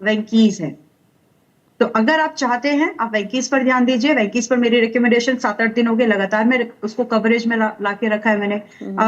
वेंकीज है। तो अगर आप चाहते हैं आप वेंकीज पर ध्यान दीजिए। वेंकीज पर मेरी रिकमेंडेशन 7-8 दिन हो गए लगातार, मैं उसको कवरेज में ला के रखा है मैंने।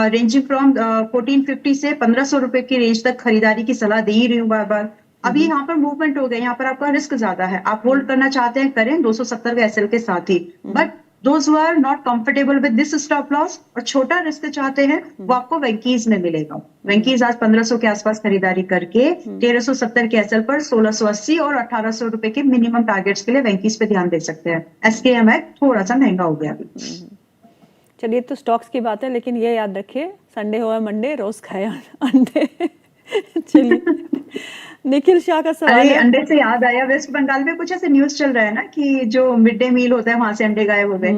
रेंजिंग फ्रॉम 1450 से 1500 रुपए की रेंज तक खरीदारी की सलाह दे ही रही हूँ बार बार। अभी यहाँ पर मूवमेंट हो गया, यहाँ पर आपका रिस्क ज्यादा है, आप होल्ड करना चाहते हैं करें 270 के एसएल के साथ ही। But those who are not comfortable with this stop loss और छोटा रिस्क चाहते हैं वो आपको वेंकीज में मिलेगा। वेंकीज आज 1500 के आसपास खरीदारी करके 1370 के एसएल पर 1680 और 1800 रुपए के मिनिमम टारगेट्स के लिए वेंकीज पे ध्यान दे सकते हैं। एसकेएमएच थोड़ा सा महंगा हो गया अभी। चलिए, तो स्टॉक्स की बात है, लेकिन ये याद रखिए संडे हो या मंडे रोज खाए अंडे। चलिए, निखिल शाह का सवाल अरे है। अंडे से याद आया, वेस्ट बंगाल में कुछ ऐसे न्यूज चल रहा है ना कि जो मिड डे मील होता है वहां से अंडे गायब हो गए।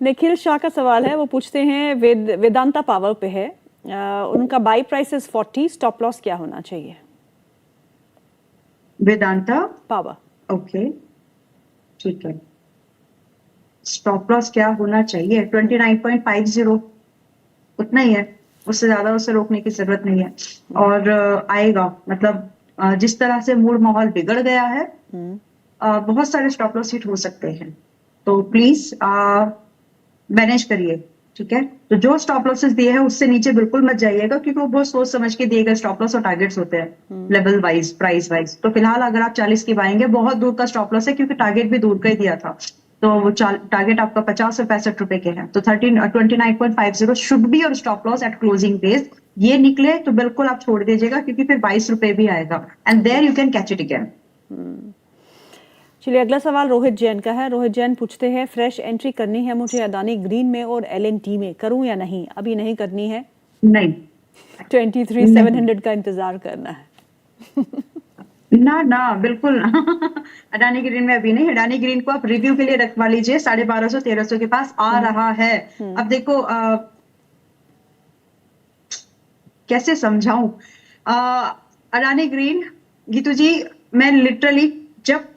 निखिल शाह का सवाल है, वो पूछते हैं वेदांता पावर पे है, उनका by price is 40, stop loss क्या होना चाहिए? वेदांता पावर, ओके ठीक है। स्टॉप लॉस क्या होना चाहिए? 29.50 उतना ही है, उससे ज्यादा उसे रोकने की जरूरत नहीं है। और आएगा मतलब जिस तरह से मूड माहौल बिगड़ गया है बहुत सारे स्टॉप लॉस हिट हो सकते हैं, तो प्लीज मैनेज करिए, ठीक है। तो जो स्टॉप लॉसेस दिए हैं उससे नीचे बिल्कुल मत जाइएगा, क्योंकि वो बहुत सोच समझ के दिए गए स्टॉप लॉस और टारगेट्स होते हैं लेवल वाइज, प्राइस वाइज। तो फिलहाल अगर आप 40 की बाएंगे, बहुत दूर का स्टॉप लॉस है, क्योंकि टारगेट भी दूर का ही दिया था। तो वो टारगेट आपका 50 और 65 रुपए के हैं, तो 29.50 शुड बी और stop loss at closing basis. ये निकले तो बिल्कुल आप छोड़ दीजिएगा, क्योंकि फिर 22 रुपए भी आएगा and there you can catch it again. चलिए, अगला सवाल रोहित जैन का है। रोहित जैन पूछते हैं, फ्रेश एंट्री करनी है मुझे अडानी ग्रीन में और एलएनटी में, करूं या नहीं? अभी नहीं करनी है, नहीं 23,700 का इंतजार करना है। ना ना बिल्कुल अडानी ग्रीन में अभी नहीं। अडानी ग्रीन को आप रिव्यू के लिए रखवा लीजिए, 1250-1300 के पास आ रहा है। अब देखो कैसे समझाऊं अडानी ग्रीन, गीतू जी, मैं लिटरली जब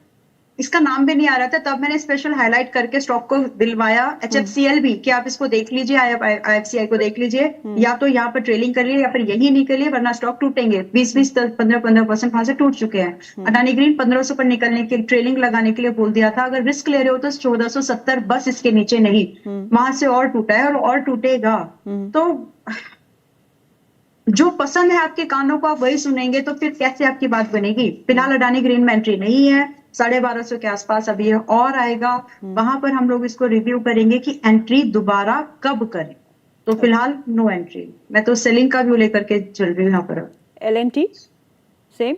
इसका नाम भी नहीं आ रहा था तब मैंने स्पेशल हाईलाइट करके स्टॉक को दिलवाया। HFCL भी कि आप इसको देख लीजिए, IFCI को देख लीजिए, या तो यहाँ पर ट्रेलिंग कर लिए या फिर यही नहीं कर लिए, वरना स्टॉक टूटेंगे। 20-20 15% वहां से टूट चुके हैं। अडानी ग्रीन 1500 पर निकलने के ट्रेलिंग लगाने के लिए बोल दिया था। अगर रिस्क ले रहे हो तो 1470 बस, इसके नीचे नहीं। वहां से और टूटा है और टूटेगा। तो जो पसंद है आपके कानों को आप वही सुनेंगे, तो फिर कैसे आपकी बात बनेगी। फिलहाल अडानी ग्रीन में एंट्री नहीं है, 1250 के आसपास अभी ये और आएगा। वहां पर हम लोग इसको रिव्यू करेंगे कि एंट्री दोबारा कब करें। तो फिलहाल नो एंट्री, मैं तो सेलिंग का व्यू लेकर के चल रही हूँ यहाँ पर। एलएनटी सेम,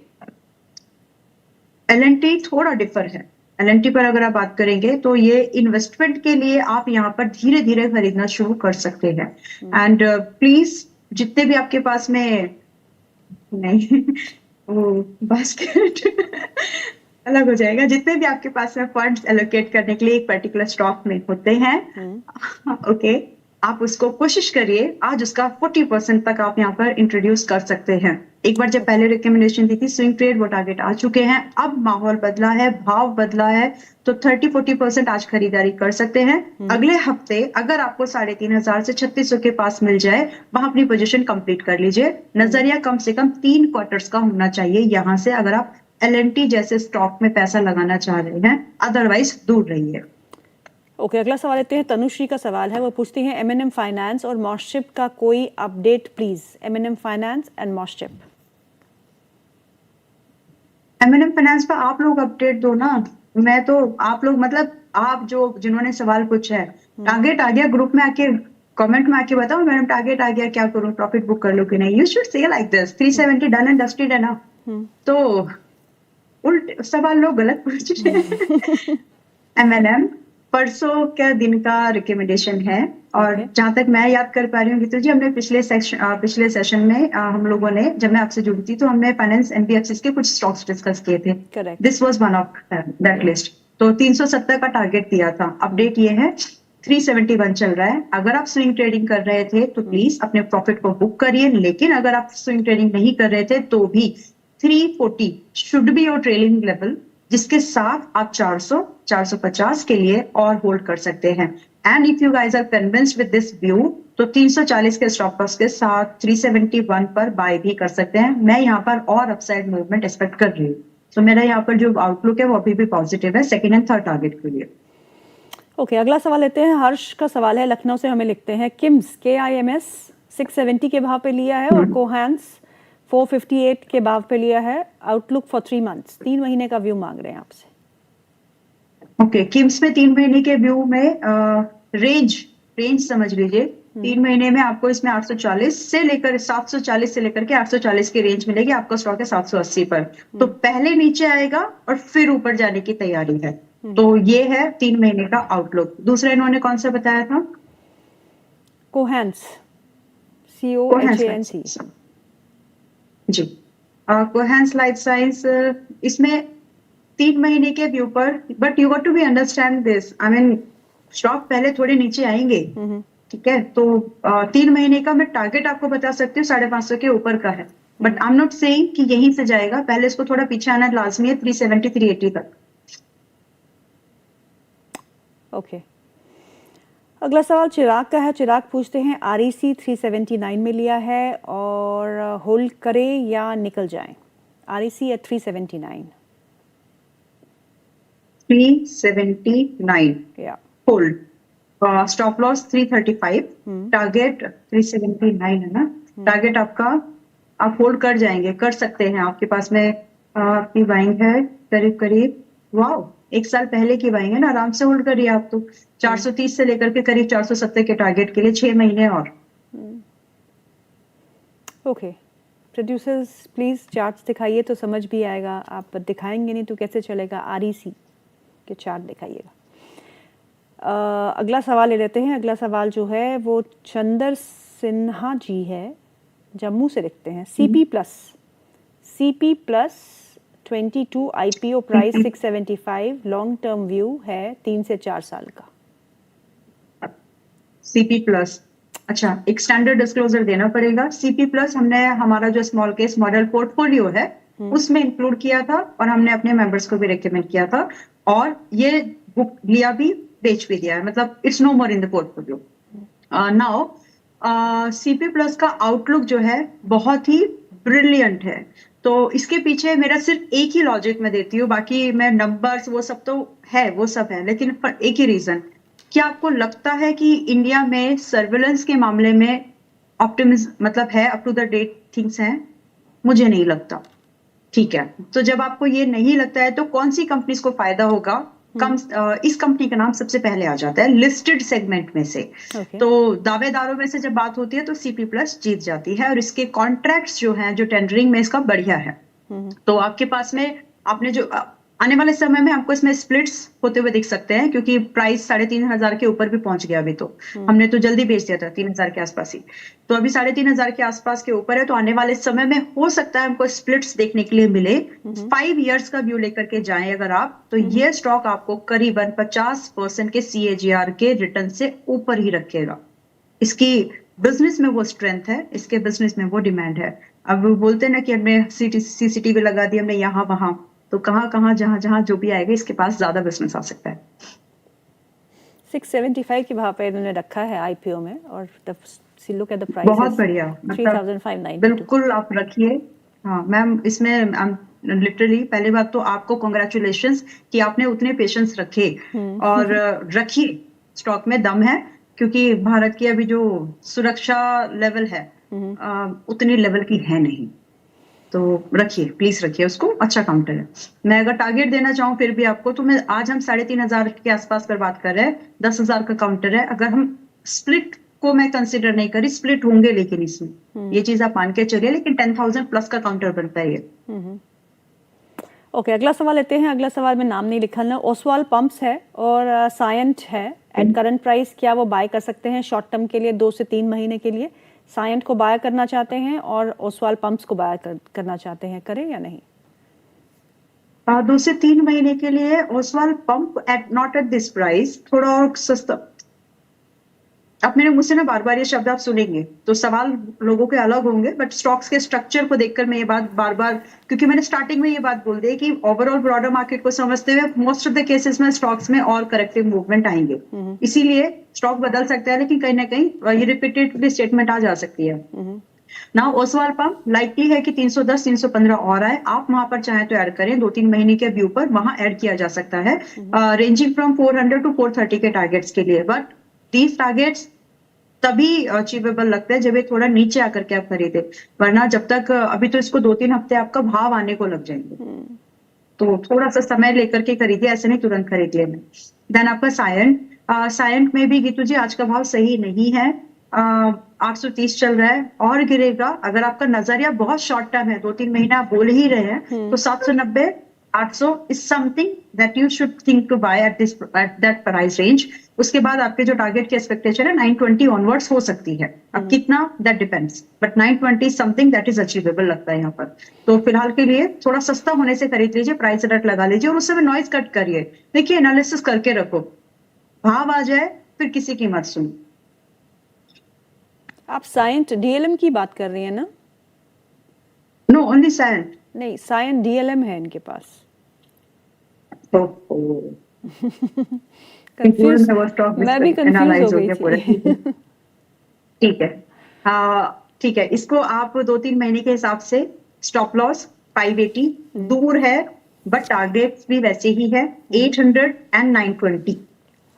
एलएनटी थोड़ा डिफर है। एलएनटी पर अगर आप बात करेंगे तो ये इन्वेस्टमेंट के लिए आप यहाँ पर धीरे धीरे खरीदना शुरू कर सकते हैं। एंड प्लीज जितने भी आपके पास में नहीं वो बास्केट अलग हो जाएगा, जितने भी आपके पास में फंड्स एलोकेट करने के लिए एक पर्टिकुलर स्टॉक में होते हैं, ओके, आप उसको कोशिश करिए आज उसका 40% तक आप यहाँ पर इंट्रोड्यूस कर सकते हैं। एक बार जब पहले रिकमेंडेशन दी थी स्विंग ट्रेड, वो टारगेट आ चुके हैं। अब माहौल बदला है, भाव बदला है, तो 30-40% आज खरीदारी कर सकते हैं। अगले हफ्ते अगर आपको 3500 से 3600 के पास मिल जाए, वहां अपनी पोजीशन कंप्लीट कर लीजिए। नजरिया कम से कम 3 क्वार्टर्स का होना चाहिए यहाँ से, अगर आप एलएनटी जैसे स्टॉक में पैसा लगाना चाह रहे हैं, अदरवाइज दूर रहिए। ओके, अगला सवाल लेते हैं। तनुश्री का सवाल है, वो पूछती हैं एमएनएम फाइनेंस और मॉस्टशिप का कोई update please. MNM finance and मॉस्टशिप। एमएनएम फाइनेंस पर आप लोग अपडेट दो ना, मैं तो आप लोग मतलब आप जो जिन्होंने सवाल पूछा है, टारगेट आ गया ग्रुप में आके कमेंट में आके बताओ मैडम टारगेट आ गया, क्या करूं, प्रॉफिट बुक कर लो कि नहीं। You should say like this, 370 done and dusted है ना। तो उल्ट सवाल लोग गलत पूछ रहे हैं। एमएनएम परसों का दिन का रिकमेंडेशन है, और जहां तक मैं याद कर पा रही हूँ गीतू जी, हमने पिछले सेशन में हम लोगों ने, जब मैं आपसे जुड़ी थी तो हमने फाइनेंस एनबीएफसी के कुछ स्टॉक्स डिस्कस किए थे। This was one of that list. तो 370 का टारगेट दिया था। अपडेट ये है 371 चल रहा है। अगर आप स्विंग ट्रेडिंग कर रहे थे तो प्लीज अपने प्रॉफिट को बुक करिए, लेकिन अगर आप स्विंग ट्रेडिंग नहीं कर रहे थे तो भी 340 should be your trailing level, जिसके साथ आप 400 450 के लिए और होल्ड कर सकते हैं। And if you guys are convinced with this view, तो 340 के स्टॉप लॉस के साथ 371 पर बाय भी कर सकते हैं। मैं यहाँ पर और अपसाइड मूवमेंट एक्सपेक्ट कर रही हूँ। तो मेरा यहाँ पर जो आउटलुक है वो अभी भी पॉजिटिव है सेकंड एंड थर्ड टारगेट के लिए। ओके, अगला सवाल लेते हैं। हर्ष का सवाल है, लखनऊ से हमें लिखते हैं, किम्स KIMS 670 के भाव पे लिया है और कोहेंस 458 के भाव पे लिया है। आउटलुक फॉर 3 मंथ्स, 3 महीने का व्यू मांग रहे हैं आपसे। ओके, किम्स में 3 महीने के व्यू में रेंज समझ लीजिए। 3 महीने में आपको इसमें 840 से लेकर 740 से लेकर के 840 की रेंज मिलेगी। आपका स्टॉक है 780 पर, तो पहले नीचे आएगा और फिर ऊपर जाने की तैयारी है। तो ये है 3 महीने का आउटलुक। दूसरा इन्होंने कौन सा बताया था? Cohance, COHANC ji. Cohance life science, इसमें 3 महीने के व्यू पर, but you got to be understand this, I mean stock पहले थोड़े नीचे आएंगे, ठीक है? तो 3 महीने का मैं टारगेट आपको बता सकती हूँ 550 के ऊपर का है, but I am not saying कि यहीं से जाएगा। पहले इसको थोड़ा पीछे आना लाजमी है 370 380 तक। ओके, अगला सवाल चिराग का है। चिराग पूछते हैं, REC 379 में लिया है और होल्ड करें या निकल जाएं? REC at 379 या होल्ड, स्टॉप लॉस 335, टारगेट 379 है ना? टारगेट आपका, आप होल्ड कर जाएंगे, कर सकते हैं। आपके पास में आपकी बाइंग है करीब करीब, वाओ, 1 साल पहले की बाइंग है ना, आराम से होल्ड करिए आप तो। 430 से लेकर के करीब 470 के टारगेट के लिए 6 महीने और। ओके, प्रोड्यूसर्स प्लीज चार्ट्स दिखाइए तो समझ भी आएगा। आप दिखाएंगे नहीं तो कैसे चलेगा? REC के चार्ट दिखाइएगा। अगला सवाल ले लेते हैं। अगला सवाल जो है वो चंदर सिन्हा जी है, जम्मू से लिखते हैं, CP plus 22 IPO price 675, long term view है 3 से 4 साल का। CP प्लस, अच्छा, एक स्टैंडर्ड डिस्क्लोजर देना पड़ेगा। CP प्लस हमने हमारा जो स्मॉल केस मॉडल पोर्टफोलियो है उसमें इंक्लूड किया था और हमने अपने मेंबर्स को भी रेकमेंड किया था, और ये बुक लिया भी, बेच भी दिया है, मतलब it's no more in the portfolio now. CP plus का आउटलुक जो है बहुत ही ब्रिलियंट है। तो इसके पीछे मेरा सिर्फ एक ही लॉजिक मैं देती हूँ, बाकी मैं नंबर्स वो सब तो है, वो सब है, लेकिन पर एक ही रीजन, क्या आपको लगता है कि इंडिया में सर्विलेंस के मामले में ऑप्टिमिज्म मतलब है, up to the date things हैं? मुझे नहीं लगता। ठीक है, तो जब आपको ये नहीं लगता है तो कौन सी कंपनीज को फायदा होगा? इस कंपनी का नाम सबसे पहले आ जाता है लिस्टेड सेगमेंट में से। तो दावेदारों में से जब बात होती है तो CP प्लस जीत जाती है, और इसके कॉन्ट्रैक्ट्स जो हैं, जो टेंडरिंग में इसका बढ़िया है। तो आपके पास में आपने जो आने वाले समय में आपको इसमें स्प्लिट्स होते हुए दिख सकते हैं, क्योंकि प्राइस 3,500 के ऊपर भी पहुंच गया अभी तो। हमने तो जल्दी बेच दिया था 3,000 के आसपास ही, तो अभी 3,500 के आसपास के ऊपर है। तो आने वाले समय में हो सकता है हमको स्प्लिट्स देखने के लिए मिले। 5 इयर्स का व्यू लेकर के जाएं अगर आप, तो ये स्टॉक आपको करीबन 50% के CAGR के रिटर्न से ऊपर ही रखेगा। इसकी बिजनेस में वो स्ट्रेंथ है, इसके बिजनेस में वो डिमांड है। अब वो बोलते हैं ना कि हमने CCTV लगा दी, हमने यहाँ वहां, तो कहाँ कहाँ जहां जहां जो भी आएगा इसके पास ज्यादा बिजनेस आ सकता है। 675 के भाव पे इन्होंने रखा है IPO में, और लुक एट द प्राइस, बहुत बढ़िया, 3,592। बिल्कुल आप रखिए। हाँ मैम, इसमें लिटरली पहली बात तो आपको कॉन्ग्रेचुलेशंस कि आपने उतने पेशेंस रखे, और रखिए, स्टॉक में दम है, क्योंकि भारत की अभी जो सुरक्षा लेवल है उतनी लेवल की है नहीं। तो रखिए, प्लीज रखिए उसको, अच्छा काउंटर है। मैं अगर टारगेट देना चाहूँ फिर भी आपको, तो मैं आज हम 3,500 के आसपास पर बात कर रहे हैं, 10,000 का काउंटर है। अगर हम स्प्लिट को मैं कंसिडर नहीं करी, स्प्लिट होंगे लेकिन इसमें ये चीज आप मान के चलिए, लेकिन 10,000 प्लस का काउंटर बनता है ये। ओके, अगला सवाल लेते हैं। अगला सवाल में नाम नहीं लिखा ना, ओसवाल पंप्स है और सायंट है। एट करंट प्राइस क्या वो बाय कर सकते हैं शॉर्ट टर्म के लिए, 2 से 3 महीने के लिए? सायंट को बाय करना चाहते हैं और ओसवाल पंप्स को बाय करना चाहते हैं, करें या नहीं? 2 से 3 महीने के लिए Oswal pump not at this price, थोड़ा और सस्ता, अब मेरे मुंह से ना बार बार ये शब्द आप सुनेंगे तो सवाल लोगों के अलग होंगे, बट स्टॉक्स के स्ट्रक्चर को देखकर मैं ये बात बार बार, क्योंकि मैंने स्टार्टिंग में ये बात बोल दी कि ओवरऑल ब्रॉडर मार्केट को समझते हुए मोस्ट ऑफ द केसेस में स्टॉक्स में और करेक्टिव मूवमेंट आएंगे, इसीलिए स्टॉक बदल सकता है, लेकिन कहीं ना कहीं ये रिपीटेडली स्टेटमेंट आ जा सकती है। ना ओसवाल पंप लाइकली है कि 310 315 और आए, आप वहां पर चाहे तो ऐड करें, 2-3 महीने के व्यू पर वहां ऐड किया जा सकता है, रेंजिंग फ्रॉम 400 टू 430 के टारगेट्स के लिए। बट दीज टारगेट्स तभी अचीवेबल लगता है जब ये थोड़ा नीचे आकर के आप खरीदे, वरना जब तक अभी तो इसको 2-3 हफ्ते आपका भाव आने को लग जाएंगे, तो थोड़ा सा समय लेकर के खरीदिए, ऐसे नहीं तुरंत खरीद लेना। देन आपका सायंट में भी गीतू जी आज का भाव सही नहीं है, 830 चल रहा है और गिरेगा। अगर आपका नजरिया बहुत शॉर्ट टर्म है, 2-3 महीना आप बोल ही रहे हैं, तो 790 800 is something that you should think to buy at that price range. उसके बाद आपके जो टारगेट की एक्सपेक्टेशन है 920 ऑनवर्ड्स हो सकती है, अब कितना that depends, but 920 something that is achievable लगता है यहाँ पर। तो फिलहाल के लिए थोड़ा सस्ता होने से खरीद लीजिए, प्राइस अलर्ट लगा लीजिए और उस समय नॉइज कट करिए, देखिए एनालिसिस करके रखो, भाव आ जाए फिर किसी की मत सुनो। आप साइंट डीएलएम की बात कर रही हैं ना? नो ओनली सायंट। नहीं, साइंट डीएलएम है इनके पास। कंफ्यूज, मैं भी कंफ्यूज हो गई थी। ठीक है, ठीक है, इसको आप 2-3 महीने के हिसाब से स्टॉप लॉस 580 दूर है, बट टारगेट्स भी वैसे ही है 800 एंड 920,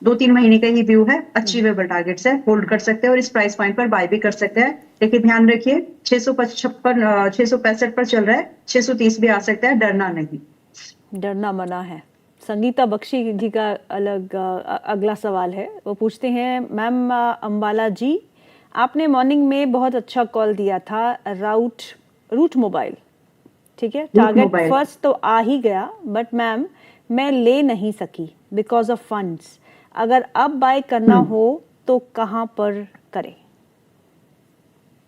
2-3 महीने का ही व्यू है, अचीवेबल टारगेट्स है, होल्ड कर सकते हैं और इस प्राइस पॉइंट पर बाय भी कर सकते हैं। लेकिन ध्यान रखिए 665 पर चल रहा है, 630 भी आ सकता है, डरना नहीं। डरना मना है। संगीता बख्शी जी का अगला सवाल है, वो पूछते हैं, मैम अंबाला जी, आपने मॉर्निंग में बहुत अच्छा कॉल दिया था, रूट मोबाइल, ठीक है, टारगेट फर्स्ट तो आ ही गया, बट मैम मैं ले नहीं सकी बिकॉज ऑफ फंड्स, अगर अब बाय करना हो तो कहां पर करें?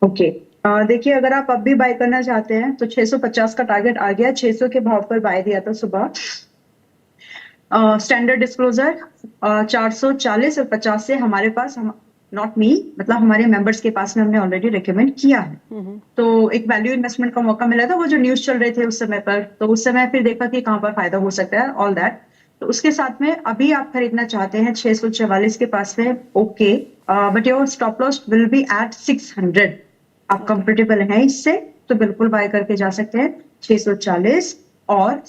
ओके, देखिए अगर आप अब भी बाय करना चाहते हैं तो 650 का टारगेट आ गया, 600 के भाव पर बाय दिया था सुबह। स्टैंडर्ड डिस्क्लोजर 440 और 50 से हमारे पास, नॉट मी, मतलब हमारे मेंबर्स के पास में हमने ऑलरेडी रिकमेंड किया है, तो एक वैल्यू इन्वेस्टमेंट का मौका मिला था, वो जो न्यूज चल रहे थे उस समय पर, तो उस समय फिर देखा कि कहां पर फायदा हो सकता है, ऑल दैट। तो उसके साथ में अभी आप खरीदना चाहते हैं 644 के पास में, okay, but your stop loss will be at 600, आप कंफर्टेबल हैं इससे तो बिल्कुल बाय करके जा सकते हैं 640, और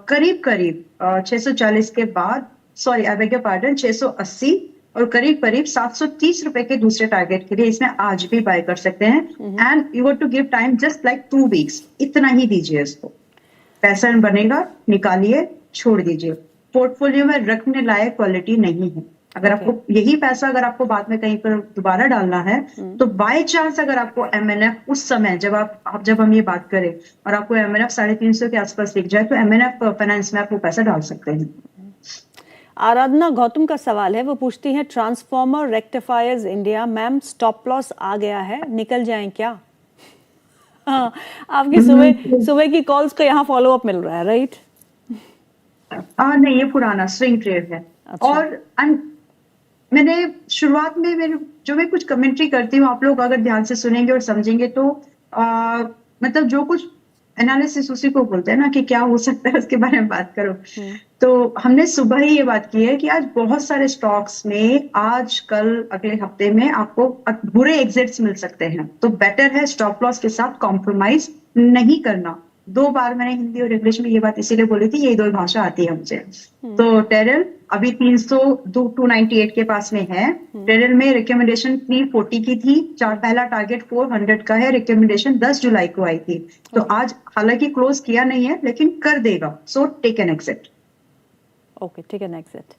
करीब करीब 640 के बाद, sorry I beg your pardon, 680 और करीब करीब 730 रुपए के दूसरे टारगेट के लिए इसमें आज भी बाय कर सकते हैं, and you have to give time just like 2 weeks, इतना ही दीजिए इसको, पैसा बनेगा, निकालिए, छोड़ दीजिए, पोर्टफोलियो में रखने लायक क्वालिटी नहीं है। अगर आपको यही पैसा अगर आपको बाद में कहीं पर दोबारा डालना है, तो बाय चांस अगर आपको एमएनएफ उस समय जब हम ये बात करें और आपको एमएनएफ 350 के आसपास दिख जाए, तो एमएनएफ फाइनेंस में आप वो पैसा डाल सकते हैं। आराधना गौतम का सवाल है, वो पूछती है, transformer rectifiers India, ma'am stop loss आ गया है, निकल जाएं क्या? हाँ, आपकी सुबह की कॉल्स को यहाँ फॉलो अप मिल रहा है, राइट? नहीं, ये पुराना स्विंग ट्रेड है। अच्छा। और मैंने शुरुआत में मैं कुछ कमेंट्री करती हूँ, आप लोग अगर ध्यान से सुनेंगे और समझेंगे तो मतलब जो कुछ एनालिसिस उसी को बोलते हैं ना कि क्या हो सकता है उसके बारे में बात करो। तो हमने सुबह ही ये बात की है कि आज बहुत सारे स्टॉक्स में आज कल अगले हफ्ते में आपको बुरे एग्जिट्स मिल सकते हैं, तो बेटर है स्टॉप लॉस के साथ कॉम्प्रोमाइज नहीं करना। 2 बार मैंने हिंदी और इंग्लिश में ये बात इसीलिए बोली थी, ये 2 भाषा आती है मुझे। तो टेरल अभी 298 के पास में है, टेरल में रिकमेंडेशन 340 की थी, पहला टारगेट 400 का है, रिकमेंडेशन 10 जुलाई को आई थी, तो आज हालांकि क्लोज किया नहीं है लेकिन कर देगा, so take an exit. Okay, take an exit.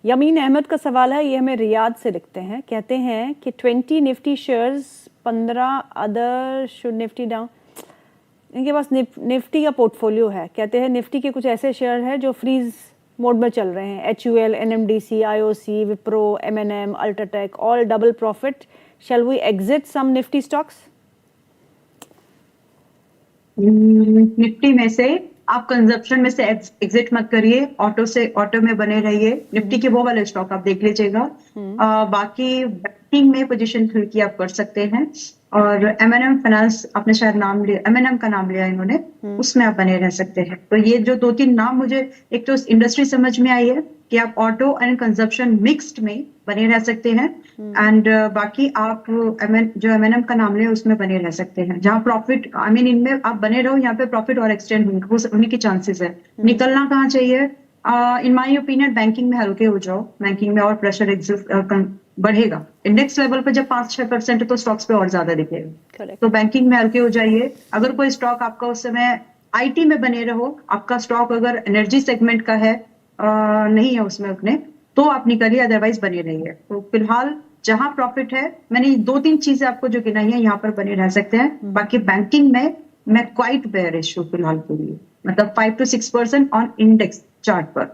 Yamin Ahmed का सवाल है, ये हमें रियाद से लिखते हैं, कहते हैं कि 20 Nifty shares, 15 other should Nifty down, इनके पास निफ्टी का पोर्टफोलियो है, कहते हैं निफ्टी के कुछ ऐसे शेयर हैं जो फ्रीज मोड में चल रहे हैं, HUL, NMDC, IOC, Wipro, M&M, UltraTech, all double profit, shall we exit some Nifty stocks? Nifty में से आप कंजप्शन में से एग्जिट मत करिए, ऑटो में बने रहिए, निफ्टी के वो वाले स्टॉक आप देख लीजिएगा। बाकी बैंकिंग में पोजीशन फिल की आप कर सकते हैं। और M&M फाइनेंस, आपने शायद नाम लिया, M&M का नाम लिया इन्होंने, उसमें आप बने रह सकते हैं। तो ये जो 2-3 नाम मुझे, एक तो इंडस्ट्री समझ में आई है कि आप ऑटो एंड कंजप्शन मिक्स्ड में बने रह सकते हैं, एंड बाकी आप जो M&M का नाम लिया उसमें बने रह सकते हैं, जहाँ प्रॉफिट, आई मीन इनमें आप बने रहो, यहाँ पे प्रॉफिट और एक्सटेंड होने की चांसेस है। निकलना कहाँ चाहिए? इन माय ओपिनियन बैंकिंग में हल्के हो जाओ, बैंकिंग में और प्रेशर बढ़ेगा। इंडेक्स लेवल पे जब 5-6% है तो स्टॉक्स पे और ज्यादा दिखेगा। करेक्ट। तो बैंकिंग में हल्के हो जाइए। अगर कोई स्टॉक आपका उस समय आईटी में बने रहो, आपका स्टॉक अगर एनर्जी सेगमेंट का है, नहीं है उसमें उतने, तो आप निकलिए, अदरवाइज बने रहिए। तो फिलहाल जहां प्रॉफिट है, मैंने 2-3 चीजें आपको जो गिनाई है, यहाँ पर बने रह सकते हैं। बाकी बैंकिंग में मैं क्वाइट बेयरिश हूँ फिलहाल के लिए, मतलब 5 to 6% ऑन इंडेक्स चार्ट पर।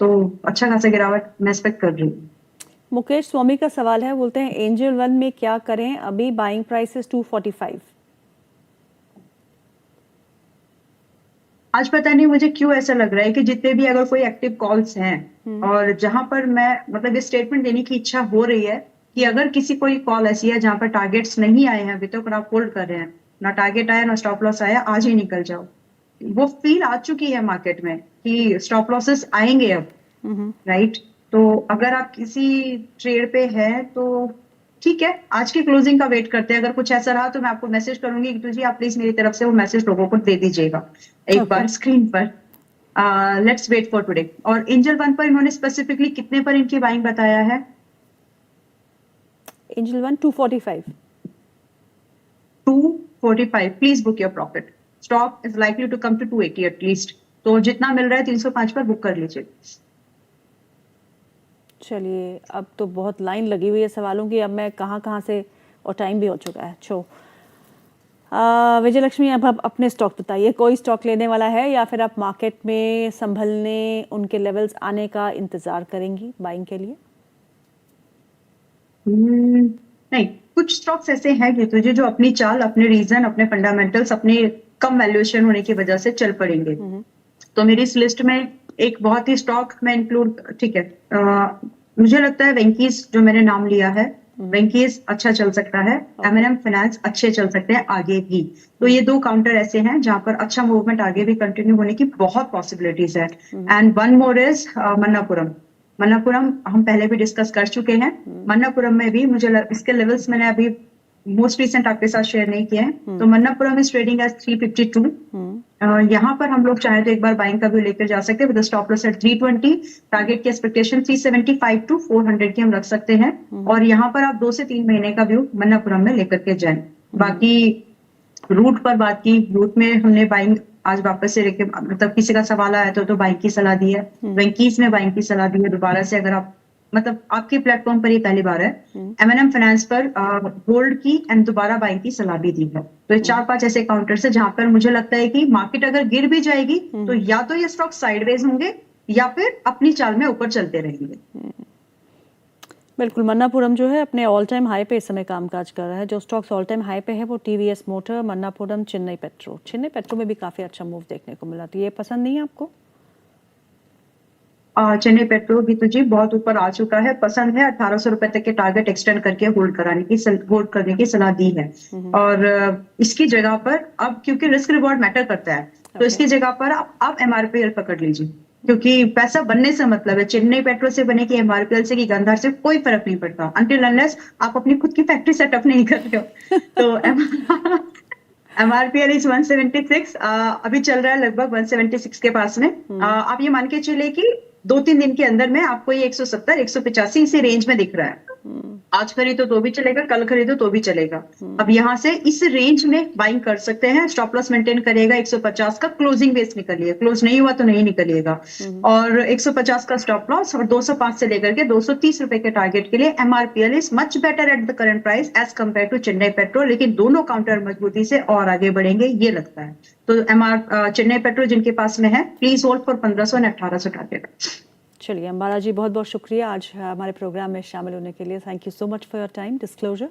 तो अच्छा खासा गिरावट मैं एक्सपेक्ट कर रही हूँ। मुकेश स्वामी का सवाल है, बोलते हैं एंजल वन में क्या करें, अभी बाइंग प्राइस इज 245। आज पता नहीं मुझे क्यों ऐसा लग रहा है कि जितने भी अगर कोई एक्टिव कॉल्स हैं, और जहां पर मैं मतलब ये स्टेटमेंट देने की इच्छा हो रही है कि अगर किसी कोई कॉल ऐसी है जहां पर टारगेट्स नहीं आए हैं अभी तक, और आप होल्ड कर रहे हैं, ना टारगेट आया ना स्टॉप लॉस आया, आज ही निकल जाओ। वो फील आ चुकी है मार्केट में कि स्टॉप लॉसेस आएंगे अब, राइट? तो अगर आप किसी ट्रेड पे है तो ठीक है, आज की क्लोजिंग का वेट करते हैं। अगर कुछ ऐसा रहा तो मैं आपको मैसेज करूंगी कि तुझे, आप प्लीज मेरी तरफ से वो मैसेज लोगों को दे दीजिएगा एक बार स्क्रीन पर। Let's wait for today. और एंजल वन पर इन्होंने स्पेसिफिकली कितने पर इनकी बाइंग बताया है? Angel One 245। 245, please book your profit. Stock is likely to come to 280 at least. तो जितना मिल रहा है 305 पर बुक कर लीजिए। चलिए, अब तो बहुत लाइन लगी हुई है सवालों की, अब मैं कहाँ से, और टाइम भी हो चुका है। छो विजय लक्ष्मी, अब आप अपने स्टॉक बताइए, कोई स्टॉक लेने वाला है या फिर आप मार्केट में संभलने, उनके लेवल्स आने का इंतजार करेंगी बाइंग के लिए? नहीं, कुछ स्टॉक्स ऐसे हैं कि तुझे जो अपनी चाल, अपने रीजन, अपने फंडामेंटल्स, अपने कम वैल्यूएशन होने की वजह से चल पड़ेंगे। तो मेरी इस लिस्ट में एक बहुत ही स्टॉक मैं इंक्लूड, ठीक है, मुझे लगता है वेंकीज, जो मैंने नाम लिया है, वेंकीज अच्छा चल सकता है। M&M फाइनेंस अच्छे चल सकते हैं आगे भी। तो ये 2 काउंटर ऐसे हैं जहां पर अच्छा मूवमेंट आगे भी कंटिन्यू होने की बहुत पॉसिबिलिटीज है। And one more is Manappuram. Manappuram हम पहले भी डिस्कस कर चुके हैं। मन्नापुरम में भी मुझे इसके लेवल्स मैंने अभी मोस्ट रिसेंट आपके साथ शेयर नहीं किए हैं। तो मन्नापुरम इज ट्रेडिंग एज 352। यहाँ पर हम लोग चाहे तो एक बार बाइंग का व्यू लेकर जा सकते हैं with stop loss at 320। Target की एक्सपेक्टेशन 375 to 400 की हम रख सकते हैं। और यहाँ पर आप 2 से 3 महीने का व्यू मन्नापुरम में लेकर के जाएं। बाकी रूट पर बात की, रूट में हमने बाइंग आज वापस से लेके, मतलब किसी का सवाल आया तो बाइंग की सलाह दी है, वेंकीज में बाइंग की सलाह दी है दोबारा से। अगर आप, मतलब आपके प्लेटफॉर्म पर ये पहली बार है। M&M फाइनेंस पर होल्ड की एंड दोबारा बाइंग की सलाह भी दी है। तो ये 4-5 ऐसे काउंटर्स है जहां पर मुझे लगता है कि मार्केट अगर गिर भी जाएगी तो या तो ये स्टॉक साइडवेज होंगे या फिर अपनी चाल में ऊपर चलते रहेंगे। बिल्कुल, मन्नापुरम जो है अपने ऑल टाइम हाई पे इस समय कामकाज कर रहा है। जो स्टॉक्स ऑल टाइम हाई पे है वो TVS motor, Manappuram, Chennai petro. Chennai petro में भी काफी अच्छा मूव देखने को मिला, तो ये पसंद नहीं है आपको? चेन्नई पेट्रोल भी तो जी बहुत ऊपर आ चुका है, पसंद है। 1800 रुपए तक के टारगेट एक्सटेंड करके होल्ड करने की सलाह दी है। और इसकी जगह पर अब, क्योंकि रिस्क रिवॉर्ड मैटर करता है, तो इसकी जगह पर आप MRPL पकड़ लीजिए, क्योंकि पैसा बनने से मतलब है। चेन्नई पेट्रोल से बने कि MRPL से कि गांधार से कोई फर्क नहीं पड़ता, अनटिल अनलेस आप अपनी खुद की फैक्ट्री सेटअप नहीं कर रहे हो। तो MRPL इज 176, अभी चल रहा है लगभग 176 के पास में। आप ये मान के चले कि 2-3 दिन के अंदर में आपको ये 170, 185 इसी रेंज में दिख रहा है। आज खरीदो तो भी चलेगा, कल खरीदो तो भी चलेगा। अब यहाँ से इस रेंज में बाइंग कर सकते हैं। स्टॉप लॉस मेंटेन करिएगा 150 का, क्लोजिंग बेस निकलिए, क्लोज नहीं हुआ तो नहीं निकलिएगा। और 150 का स्टॉप लॉस और 205 से लेकर के 230 रुपए के टारगेट के लिए MRPL is much better at the current price as compare to Chennai petrol. लेकिन दोनों काउंटर मजबूती से और आगे बढ़ेंगे ये लगता है। तो चेन्नई पेट्रोल जिनके पास में है, प्लीज होल्ड फॉर 1500 और 1800 टारगेट। चलिए अंबाला जी, बहुत बहुत शुक्रिया आज हमारे प्रोग्राम में शामिल होने के लिए। Thank you so much for your time disclosure.